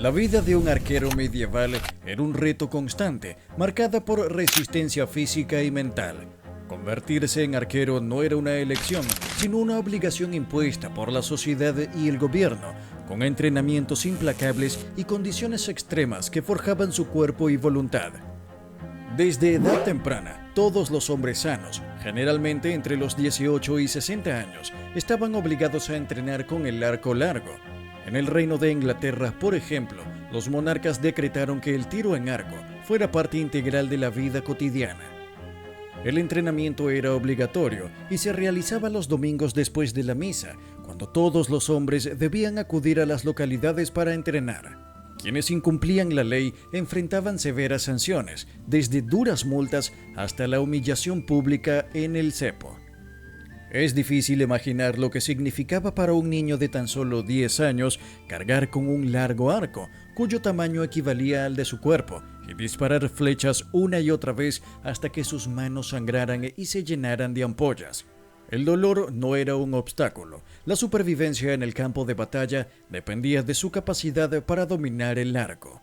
La vida de un arquero medieval era un reto constante, marcada por resistencia física y mental. Convertirse en arquero no era una elección, sino una obligación impuesta por la sociedad y el gobierno, con entrenamientos implacables y condiciones extremas que forjaban su cuerpo y voluntad. Desde edad temprana, todos los hombres sanos, generalmente entre los 18 y 60 años, estaban obligados a entrenar con el arco largo. En el Reino de Inglaterra, por ejemplo, los monarcas decretaron que el tiro en arco fuera parte integral de la vida cotidiana. El entrenamiento era obligatorio y se realizaba los domingos después de la misa, cuando todos los hombres debían acudir a las localidades para entrenar. Quienes incumplían la ley enfrentaban severas sanciones, desde duras multas hasta la humillación pública en el cepo. Es difícil imaginar lo que significaba para un niño de tan solo 10 años cargar con un largo arco, cuyo tamaño equivalía al de su cuerpo, y disparar flechas una y otra vez hasta que sus manos sangraran y se llenaran de ampollas. El dolor no era un obstáculo. La supervivencia en el campo de batalla dependía de su capacidad para dominar el arco.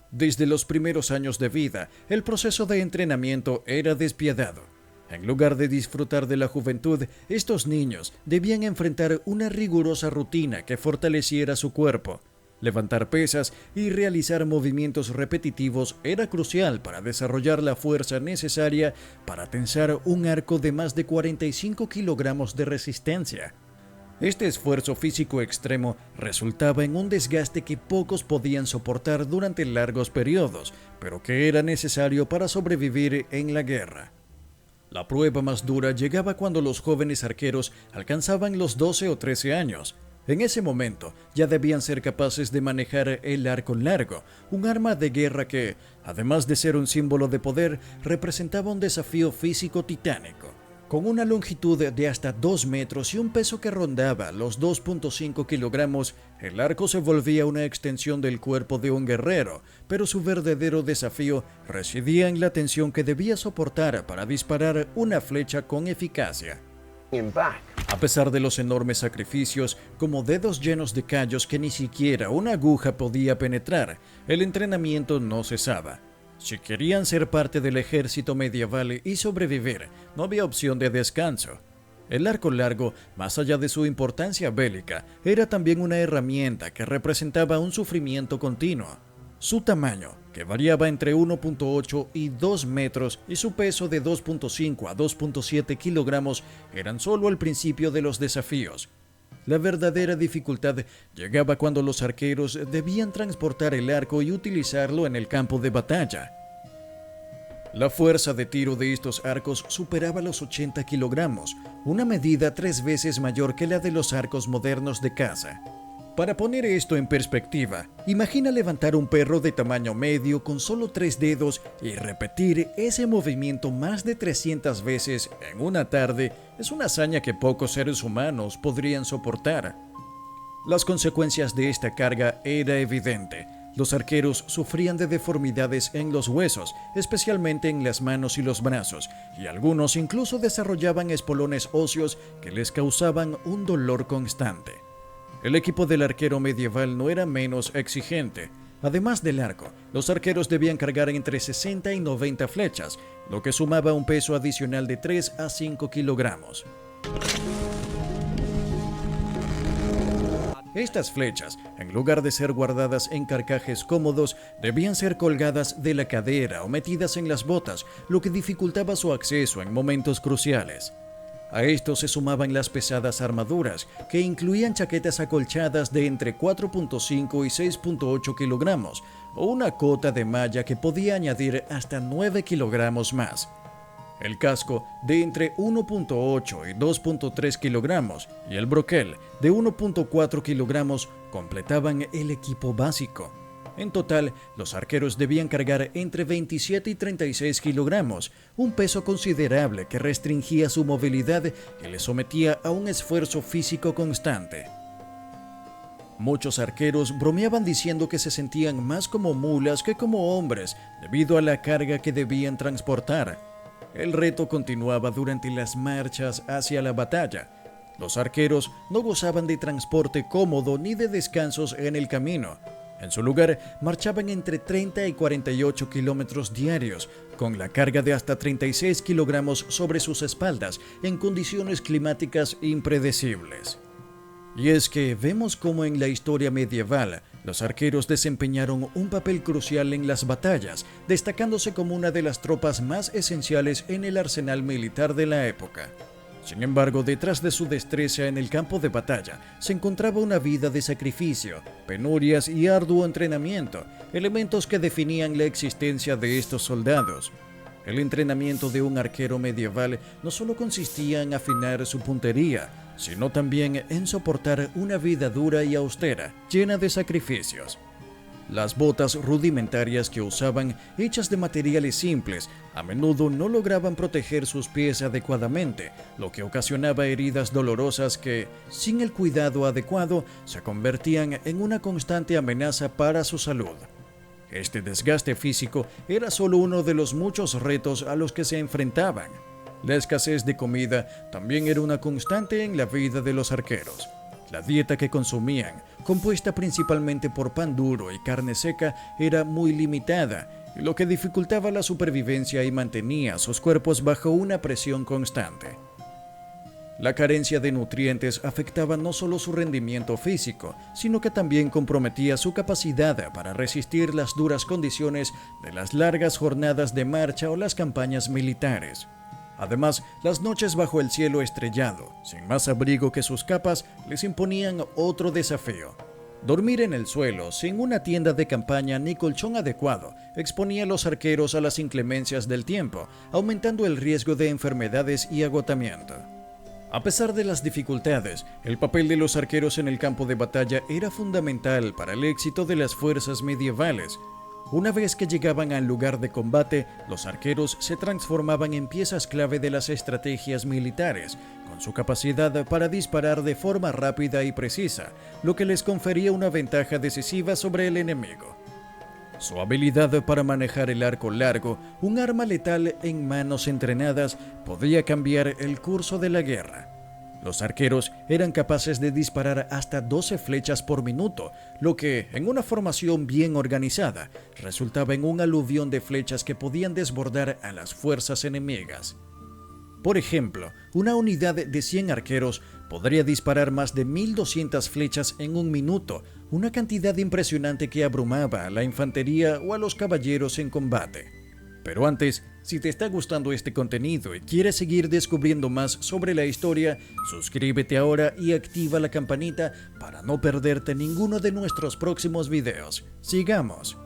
Desde los primeros años de vida, el proceso de entrenamiento era despiadado. En lugar de disfrutar de la juventud, estos niños debían enfrentar una rigurosa rutina que fortaleciera su cuerpo. Levantar pesas y realizar movimientos repetitivos era crucial para desarrollar la fuerza necesaria para tensar un arco de más de 45 kilogramos de resistencia. Este esfuerzo físico extremo resultaba en un desgaste que pocos podían soportar durante largos periodos, pero que era necesario para sobrevivir en la guerra. La prueba más dura llegaba cuando los jóvenes arqueros alcanzaban los 12 o 13 años. En ese momento ya debían ser capaces de manejar el arco largo, un arma de guerra que, además de ser un símbolo de poder, representaba un desafío físico titánico. Con una longitud de hasta 2 metros y un peso que rondaba los 2.5 kilogramos, el arco se volvía una extensión del cuerpo de un guerrero, pero su verdadero desafío residía en la tensión que debía soportar para disparar una flecha con eficacia. A pesar de los enormes sacrificios, como dedos llenos de callos que ni siquiera una aguja podía penetrar, el entrenamiento no cesaba. Si querían ser parte del ejército medieval y sobrevivir, no había opción de descanso. El arco largo, más allá de su importancia bélica, era también una herramienta que representaba un sufrimiento continuo. Su tamaño, que variaba entre 1.8 y 2 metros, y su peso de 2.5 a 2.7 kilogramos, eran solo el principio de los desafíos. La verdadera dificultad llegaba cuando los arqueros debían transportar el arco y utilizarlo en el campo de batalla. La fuerza de tiro de estos arcos superaba los 80 kilogramos, una medida 3 veces mayor que la de los arcos modernos de caza. Para poner esto en perspectiva, imagina levantar un perro de tamaño medio con solo 3 dedos y repetir ese movimiento más de 300 veces en una tarde. Es una hazaña que pocos seres humanos podrían soportar. Las consecuencias de esta carga era evidente. Los arqueros sufrían de deformidades en los huesos, especialmente en las manos y los brazos, y algunos incluso desarrollaban espolones óseos que les causaban un dolor constante. El equipo del arquero medieval no era menos exigente. Además del arco, los arqueros debían cargar entre 60 y 90 flechas, lo que sumaba un peso adicional de 3 a 5 kilogramos. Estas flechas, en lugar de ser guardadas en carcajes cómodos, debían ser colgadas de la cadera o metidas en las botas, lo que dificultaba su acceso en momentos cruciales. A esto se sumaban las pesadas armaduras, que incluían chaquetas acolchadas de entre 4.5 y 6.8 kilogramos, o una cota de malla que podía añadir hasta 9 kilogramos más. El casco de entre 1.8 y 2.3 kilogramos y el broquel de 1.4 kilogramos completaban el equipo básico. En total, los arqueros debían cargar entre 27 y 36 kilogramos, un peso considerable que restringía su movilidad y les sometía a un esfuerzo físico constante. Muchos arqueros bromeaban diciendo que se sentían más como mulas que como hombres debido a la carga que debían transportar. El reto continuaba durante las marchas hacia la batalla. Los arqueros no gozaban de transporte cómodo ni de descansos en el camino. En su lugar, marchaban entre 30 y 48 kilómetros diarios, con la carga de hasta 36 kilogramos sobre sus espaldas, en condiciones climáticas impredecibles. Y es que vemos cómo en la historia medieval, los arqueros desempeñaron un papel crucial en las batallas, destacándose como una de las tropas más esenciales en el arsenal militar de la época. Sin embargo, detrás de su destreza en el campo de batalla se encontraba una vida de sacrificio, penurias y arduo entrenamiento, elementos que definían la existencia de estos soldados. El entrenamiento de un arquero medieval no solo consistía en afinar su puntería, sino también en soportar una vida dura y austera, llena de sacrificios. Las botas rudimentarias que usaban, hechas de materiales simples, a menudo no lograban proteger sus pies adecuadamente, lo que ocasionaba heridas dolorosas que, sin el cuidado adecuado, se convertían en una constante amenaza para su salud. Este desgaste físico era solo uno de los muchos retos a los que se enfrentaban. La escasez de comida también era una constante en la vida de los arqueros. La dieta que consumían, compuesta principalmente por pan duro y carne seca, era muy limitada, lo que dificultaba la supervivencia y mantenía sus cuerpos bajo una presión constante. La carencia de nutrientes afectaba no solo su rendimiento físico, sino que también comprometía su capacidad para resistir las duras condiciones de las largas jornadas de marcha o las campañas militares. Además, las noches bajo el cielo estrellado, sin más abrigo que sus capas, les imponían otro desafío. Dormir en el suelo, sin una tienda de campaña ni colchón adecuado, exponía a los arqueros a las inclemencias del tiempo, aumentando el riesgo de enfermedades y agotamiento. A pesar de las dificultades, el papel de los arqueros en el campo de batalla era fundamental para el éxito de las fuerzas medievales. Una vez que llegaban al lugar de combate, los arqueros se transformaban en piezas clave de las estrategias militares, con su capacidad para disparar de forma rápida y precisa, lo que les confería una ventaja decisiva sobre el enemigo. Su habilidad para manejar el arco largo, un arma letal en manos entrenadas, podía cambiar el curso de la guerra. Los arqueros eran capaces de disparar hasta 12 flechas por minuto, lo que, en una formación bien organizada, resultaba en un aluvión de flechas que podían desbordar a las fuerzas enemigas. Por ejemplo, una unidad de 100 arqueros podría disparar más de 1200 flechas en un minuto, una cantidad impresionante que abrumaba a la infantería o a los caballeros en combate. Pero antes, si te está gustando este contenido y quieres seguir descubriendo más sobre la historia, suscríbete ahora y activa la campanita para no perderte ninguno de nuestros próximos videos. ¡Sigamos!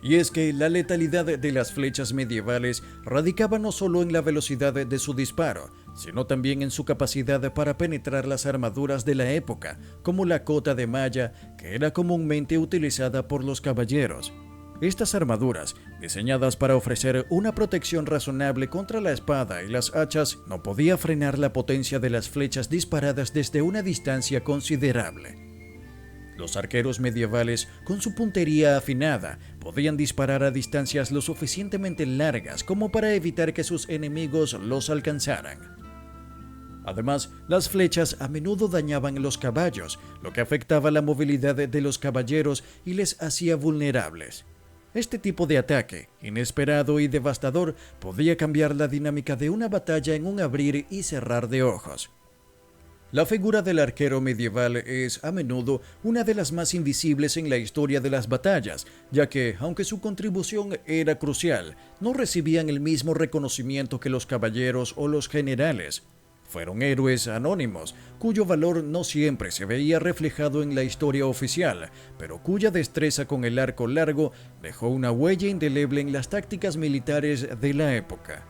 Y es que la letalidad de las flechas medievales radicaba no solo en la velocidad de su disparo, sino también en su capacidad para penetrar las armaduras de la época, como la cota de malla, que era comúnmente utilizada por los caballeros. Estas armaduras, diseñadas para ofrecer una protección razonable contra la espada y las hachas, no podía frenar la potencia de las flechas disparadas desde una distancia considerable. Los arqueros medievales, con su puntería afinada, podían disparar a distancias lo suficientemente largas como para evitar que sus enemigos los alcanzaran. Además, las flechas a menudo dañaban los caballos, lo que afectaba la movilidad de los caballeros y les hacía vulnerables. Este tipo de ataque, inesperado y devastador, podía cambiar la dinámica de una batalla en un abrir y cerrar de ojos. La figura del arquero medieval es, a menudo, una de las más invisibles en la historia de las batallas, ya que, aunque su contribución era crucial, no recibían el mismo reconocimiento que los caballeros o los generales. Fueron héroes anónimos, cuyo valor no siempre se veía reflejado en la historia oficial, pero cuya destreza con el arco largo dejó una huella indeleble en las tácticas militares de la época.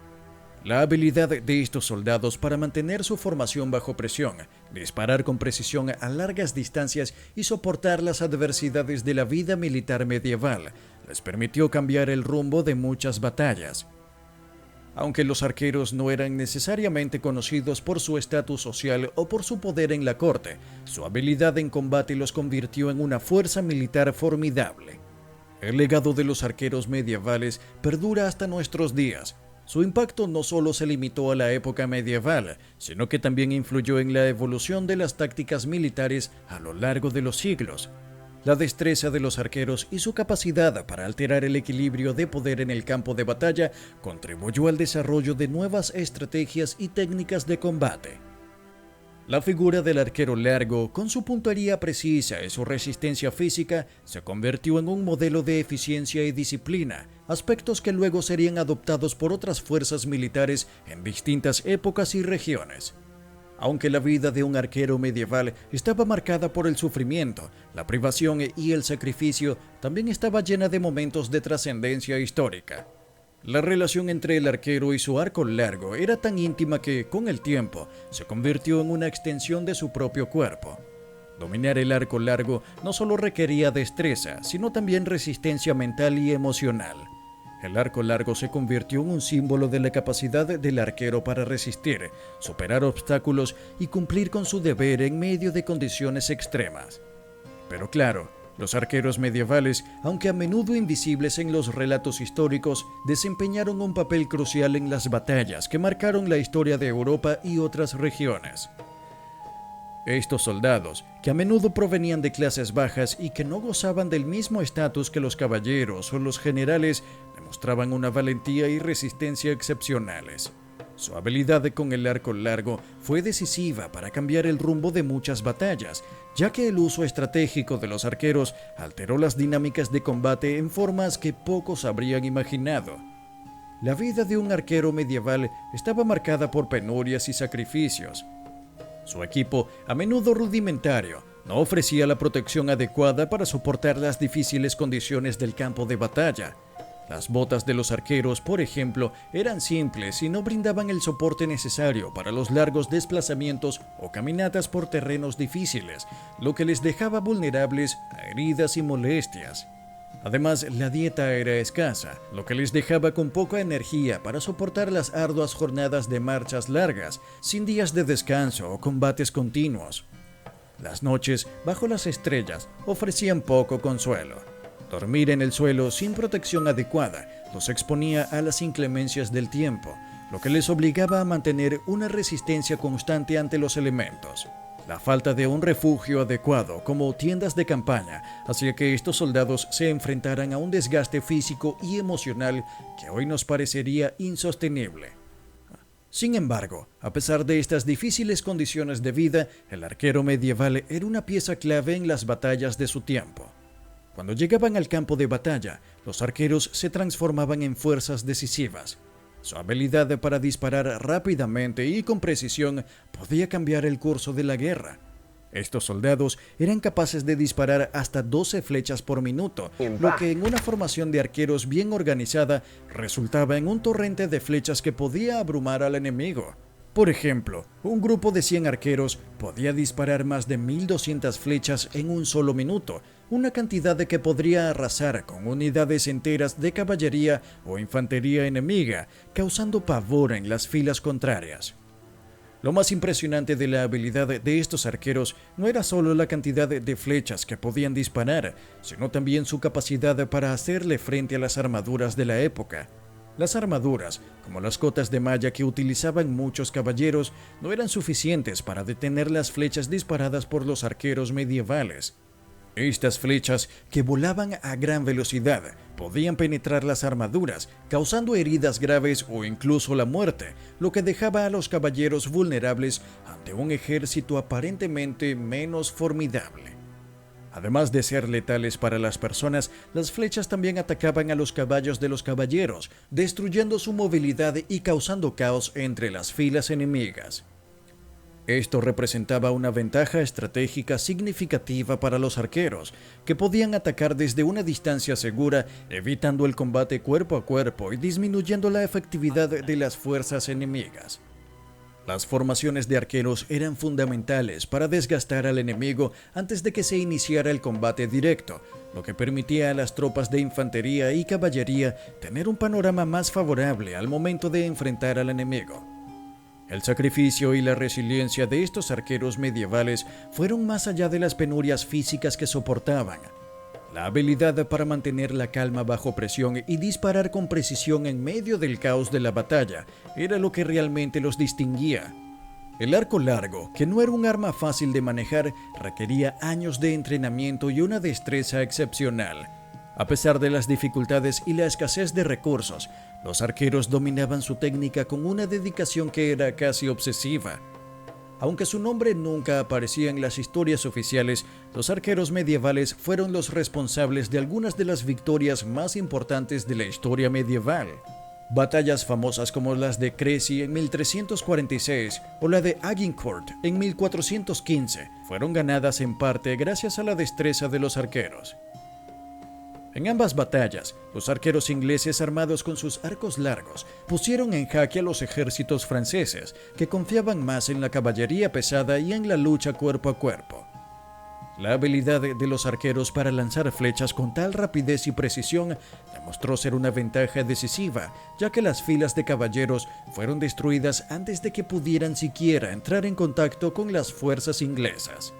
La habilidad de estos soldados para mantener su formación bajo presión, disparar con precisión a largas distancias y soportar las adversidades de la vida militar medieval les permitió cambiar el rumbo de muchas batallas. Aunque los arqueros no eran necesariamente conocidos por su estatus social o por su poder en la corte, su habilidad en combate los convirtió en una fuerza militar formidable. El legado de los arqueros medievales perdura hasta nuestros días. Su impacto no solo se limitó a la época medieval, sino que también influyó en la evolución de las tácticas militares a lo largo de los siglos. La destreza de los arqueros y su capacidad para alterar el equilibrio de poder en el campo de batalla contribuyó al desarrollo de nuevas estrategias y técnicas de combate. La figura del arquero largo, con su puntería precisa y su resistencia física, se convirtió en un modelo de eficiencia y disciplina, aspectos que luego serían adoptados por otras fuerzas militares en distintas épocas y regiones. Aunque la vida de un arquero medieval estaba marcada por el sufrimiento, la privación y el sacrificio, también estaba llena de momentos de trascendencia histórica. La relación entre el arquero y su arco largo era tan íntima que, con el tiempo, se convirtió en una extensión de su propio cuerpo. Dominar el arco largo no solo requería destreza, sino también resistencia mental y emocional. El arco largo se convirtió en un símbolo de la capacidad del arquero para resistir, superar obstáculos y cumplir con su deber en medio de condiciones extremas. Pero claro, los arqueros medievales, aunque a menudo invisibles en los relatos históricos, desempeñaron un papel crucial en las batallas que marcaron la historia de Europa y otras regiones. Estos soldados, que a menudo provenían de clases bajas y que no gozaban del mismo estatus que los caballeros o los generales, demostraban una valentía y resistencia excepcionales. Su habilidad con el arco largo fue decisiva para cambiar el rumbo de muchas batallas, ya que el uso estratégico de los arqueros alteró las dinámicas de combate en formas que pocos habrían imaginado. La vida de un arquero medieval estaba marcada por penurias y sacrificios. Su equipo, a menudo rudimentario, no ofrecía la protección adecuada para soportar las difíciles condiciones del campo de batalla. Las botas de los arqueros, por ejemplo, eran simples y no brindaban el soporte necesario para los largos desplazamientos o caminatas por terrenos difíciles, lo que les dejaba vulnerables a heridas y molestias. Además, la dieta era escasa, lo que les dejaba con poca energía para soportar las arduas jornadas de marchas largas, sin días de descanso o combates continuos. Las noches, bajo las estrellas, ofrecían poco consuelo. Dormir en el suelo sin protección adecuada los exponía a las inclemencias del tiempo, lo que les obligaba a mantener una resistencia constante ante los elementos. La falta de un refugio adecuado, como tiendas de campaña, hacía que estos soldados se enfrentaran a un desgaste físico y emocional que hoy nos parecería insostenible. Sin embargo, a pesar de estas difíciles condiciones de vida, el arquero medieval era una pieza clave en las batallas de su tiempo. Cuando llegaban al campo de batalla, los arqueros se transformaban en fuerzas decisivas. Su habilidad para disparar rápidamente y con precisión podía cambiar el curso de la guerra. Estos soldados eran capaces de disparar hasta 12 flechas por minuto, lo que en una formación de arqueros bien organizada resultaba en un torrente de flechas que podía abrumar al enemigo. Por ejemplo, un grupo de 100 arqueros podía disparar más de 1200 flechas en un solo minuto, una cantidad de que podría arrasar con unidades enteras de caballería o infantería enemiga, causando pavor en las filas contrarias. Lo más impresionante de la habilidad de estos arqueros no era solo la cantidad de flechas que podían disparar, sino también su capacidad para hacerle frente a las armaduras de la época. Las armaduras, como las cotas de malla que utilizaban muchos caballeros, no eran suficientes para detener las flechas disparadas por los arqueros medievales. Estas flechas, que volaban a gran velocidad, podían penetrar las armaduras, causando heridas graves o incluso la muerte, lo que dejaba a los caballeros vulnerables ante un ejército aparentemente menos formidable. Además de ser letales para las personas, las flechas también atacaban a los caballos de los caballeros, destruyendo su movilidad y causando caos entre las filas enemigas. Esto representaba una ventaja estratégica significativa para los arqueros, que podían atacar desde una distancia segura, evitando el combate cuerpo a cuerpo y disminuyendo la efectividad de las fuerzas enemigas. Las formaciones de arqueros eran fundamentales para desgastar al enemigo antes de que se iniciara el combate directo, lo que permitía a las tropas de infantería y caballería tener un panorama más favorable al momento de enfrentar al enemigo. El sacrificio y la resiliencia de estos arqueros medievales fueron más allá de las penurias físicas que soportaban. La habilidad para mantener la calma bajo presión y disparar con precisión en medio del caos de la batalla era lo que realmente los distinguía. El arco largo, que no era un arma fácil de manejar, requería años de entrenamiento y una destreza excepcional. A pesar de las dificultades y la escasez de recursos, los arqueros dominaban su técnica con una dedicación que era casi obsesiva. Aunque su nombre nunca aparecía en las historias oficiales, los arqueros medievales fueron los responsables de algunas de las victorias más importantes de la historia medieval. Batallas famosas como las de Crécy en 1346 o la de Agincourt en 1415 fueron ganadas en parte gracias a la destreza de los arqueros. En ambas batallas, los arqueros ingleses armados con sus arcos largos pusieron en jaque a los ejércitos franceses, que confiaban más en la caballería pesada y en la lucha cuerpo a cuerpo. La habilidad de los arqueros para lanzar flechas con tal rapidez y precisión demostró ser una ventaja decisiva, ya que las filas de caballeros fueron destruidas antes de que pudieran siquiera entrar en contacto con las fuerzas inglesas.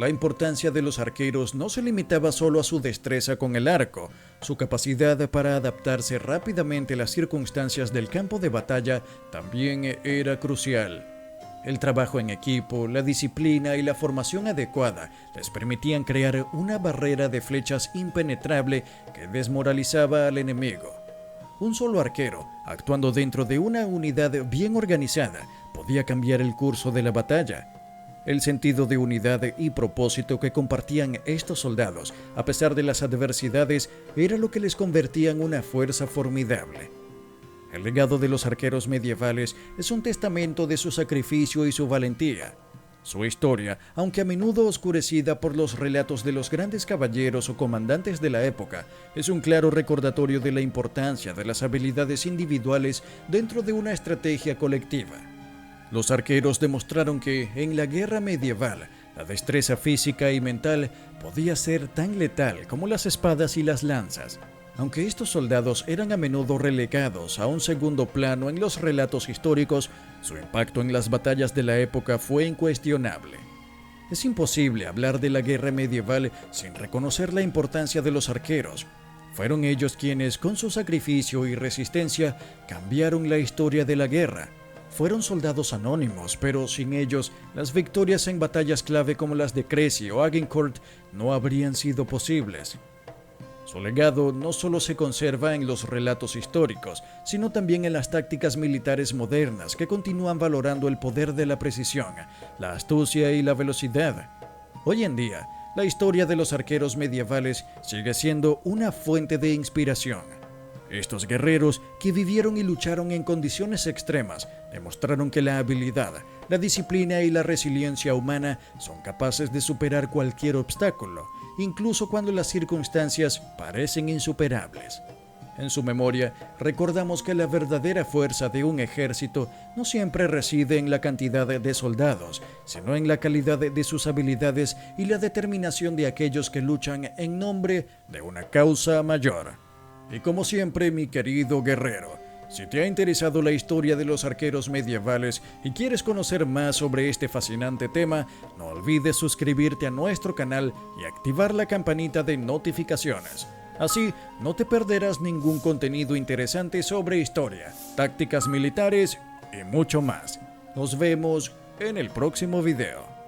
La importancia de los arqueros no se limitaba solo a su destreza con el arco. Su capacidad para adaptarse rápidamente a las circunstancias del campo de batalla también era crucial. El trabajo en equipo, la disciplina y la formación adecuada les permitían crear una barrera de flechas impenetrable que desmoralizaba al enemigo. Un solo arquero, actuando dentro de una unidad bien organizada, podía cambiar el curso de la batalla. El sentido de unidad y propósito que compartían estos soldados, a pesar de las adversidades, era lo que les convertía en una fuerza formidable. El legado de los arqueros medievales es un testamento de su sacrificio y su valentía. Su historia, aunque a menudo oscurecida por los relatos de los grandes caballeros o comandantes de la época, es un claro recordatorio de la importancia de las habilidades individuales dentro de una estrategia colectiva. Los arqueros demostraron que, en la guerra medieval, la destreza física y mental podía ser tan letal como las espadas y las lanzas. Aunque estos soldados eran a menudo relegados a un segundo plano en los relatos históricos, su impacto en las batallas de la época fue incuestionable. Es imposible hablar de la guerra medieval sin reconocer la importancia de los arqueros. Fueron ellos quienes, con su sacrificio y resistencia, cambiaron la historia de la guerra. Fueron soldados anónimos, pero sin ellos, las victorias en batallas clave como las de Crécy o Agincourt no habrían sido posibles. Su legado no solo se conserva en los relatos históricos, sino también en las tácticas militares modernas que continúan valorando el poder de la precisión, la astucia y la velocidad. Hoy en día, la historia de los arqueros medievales sigue siendo una fuente de inspiración. Estos guerreros, que vivieron y lucharon en condiciones extremas, demostraron que la habilidad, la disciplina y la resiliencia humana son capaces de superar cualquier obstáculo, incluso cuando las circunstancias parecen insuperables. En su memoria, recordamos que la verdadera fuerza de un ejército no siempre reside en la cantidad de soldados, sino en la calidad de sus habilidades y la determinación de aquellos que luchan en nombre de una causa mayor. Y como siempre, mi querido guerrero, si te ha interesado la historia de los arqueros medievales y quieres conocer más sobre este fascinante tema, no olvides suscribirte a nuestro canal y activar la campanita de notificaciones. Así, no te perderás ningún contenido interesante sobre historia, tácticas militares y mucho más. Nos vemos en el próximo video.